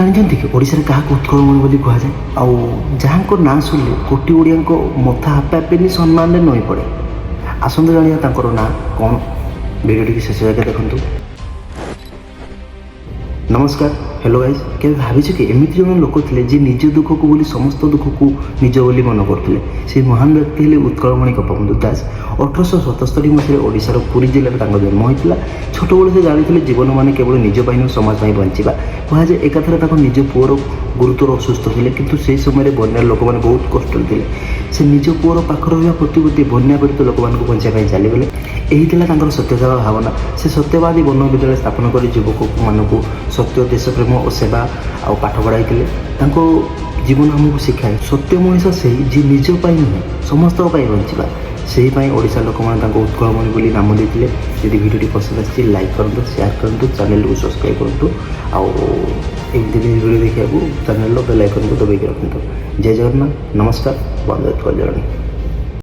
ଜାଣିଛନ୍ତି କି ଓଡ଼ିଶାରେ କାହାକୁ ଉତ୍କଳମଣି ବୋଲି କୁହାଯାଏ? ଆଉ ଯାହାଙ୍କ ନାଁ ଶୁଣିଲେ କୋଟି ଓଡ଼ିଆଙ୍କ ମଥା ଆପେ ଆପେ ସମ୍ମାନରେ ନଇଁ ପଡ଼େ। ଆସନ୍ତୁ ଜାଣିବା ତାଙ୍କର ନାଁ କ'ଣ। ଭିଡ଼ିଓଟିକି ଶେଷ ଯାକେ ଦେଖନ୍ତୁ। ନମସ୍କାର, ହ୍ୟାଲୋ ଗାଇସ୍। କେବେ ଭାବିଛୁ କି ଏମିତି ଜଣେ ଲୋକ ଥିଲେ ଯିଏ ନିଜ ଦୁଃଖକୁ ବୋଲି ସମସ୍ତ ଦୁଃଖକୁ ନିଜ ବୋଲି ମନେ କରୁଥିଲେ? ସେହି ମହାନ ବ୍ୟକ୍ତି ହେଲେ ଉତ୍କଳମଣି ଗୋପବନ୍ଧୁ ଦାସ। 1877 ମସିହାରେ ଓଡ଼ିଶାର ପୁରୀ ଜିଲ୍ଲାରେ ତାଙ୍କ ଜନ୍ମ ହୋଇଥିଲା। ଛୋଟବେଳୁ ସେ ଜାଣିଥିଲେ ଜୀବନ ମାନେ କେବଳ ନିଜ ପାଇଁ ନୁହେଁ, ସମାଜ ପାଇଁ ବଞ୍ଚିବା। କୁହାଯାଏ ଏକାଥରେ ତାଙ୍କ ନିଜ ପୁଅର ଗୁରୁତର ଅସୁସ୍ଥ ଥିଲେ, କିନ୍ତୁ ସେହି ସମୟରେ ବନ୍ୟାର ଲୋକମାନେ ବହୁତ କଷ୍ଟରେ ଥିଲେ। ସେ ନିଜ ପୁଅର ପାଖରେ ରହିବା ପ୍ରତି ବନ୍ୟା ପୀଡ଼ିତ ଲୋକମାନଙ୍କୁ ବଞ୍ଚିବା ପାଇଁ ଚାଲିଗଲେ। ଏହି ଥିଲା ତାଙ୍କର ସତ୍ୟତାର ଭାବନା। ସେ ସତ୍ୟବାଦୀ ବନ ବିଦ୍ୟାଳୟ ସ୍ଥାପନ କରି ଯୁବକମାନଙ୍କୁ ସତ୍ୟ, ଦେଶପ୍ରେମ ଓ ସେବା ଆଉ ପାଠ ପଢ଼ାଇଥିଲେ। ତାଙ୍କ ଜୀବନ ଆମକୁ ଶିଖାଏ ସତ୍ୟ ମଣିଷ ସେହି ଯିଏ ନିଜ ପାଇଁ ନୁହେଁ, ସମସ୍ତଙ୍କ ପାଇଁ ବଞ୍ଚିବା। ସେହିପାଇଁ ଓଡ଼ିଶା ଲୋକମାନେ ତାଙ୍କୁ ଉତ୍କଳମଣି ବୋଲି ନାମ ଦେଇଥିଲେ। ଯଦି ଭିଡ଼ିଓଟି ପସନ୍ଦ ଆସିଛି ଲାଇକ୍ କରନ୍ତୁ, ସେୟାର କରନ୍ତୁ, ଚ୍ୟାନେଲକୁ ସବସ୍କ୍ରାଇବ୍ କରନ୍ତୁ। ଆଉ ଏମିତି ଭିଡ଼ିଓ ଦେଖିବାକୁ ଚ୍ୟାନେଲର ବେଲ୍ ଆଇକନ୍କୁ ଦବାଇକି ରଖନ୍ତୁ। ଜୟ ଜଗନ୍ନାଥ, ନମସ୍କାର, ବନ୍ଦେ ଉତ୍କଳ ଜନନୀ।